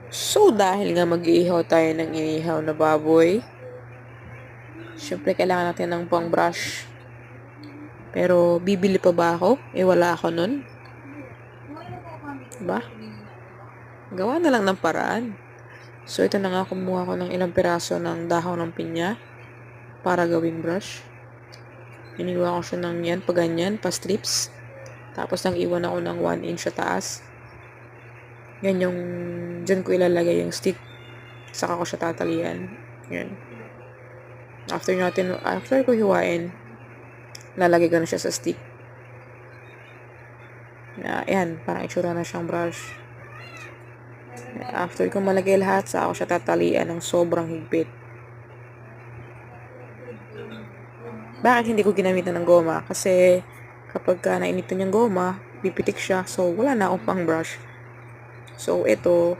So, dahil nga mag-iihaw tayo ng inihaw na baboy, syempre kailangan natin ng pang brush. Pero, bibili pa ba ako? Wala ako nun. Diba? Gawa na lang ng paraan. So, ito na nga, kumuha ko ng ilang piraso ng dahon ng pinya para gawing brush. Iniwan ko siya ng yan, pa ganyan, pa strips. Tapos, nang iwan ako ng 1 inch sa taas. Yan yung, dyan ko ilalagay yung stick. Saka ko siya tatalian. Yan. After ko hiwain, lalagay ko na siya sa stick. Ayan, parang itsura na siyang brush. After ko malagay lahat, saka ko siya tatalian ng sobrang higpit. Bakit hindi ko ginamitan ng goma? Kasi kapag nainitan yung goma, pipitik siya. So, wala na akong pang brush. So, ito,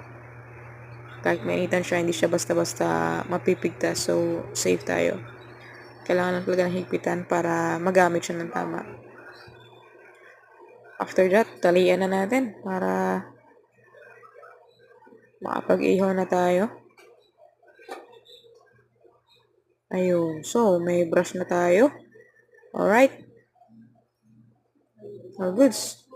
kahit mainitan siya, hindi siya basta-basta mapipigtas. So, safe tayo. Kailangan lang talaga ng higpitan para magamit siya ng tama. After that, talian na natin para makapag-ihaw na tayo. Ayun. So, may brush na tayo. Alright. All goods.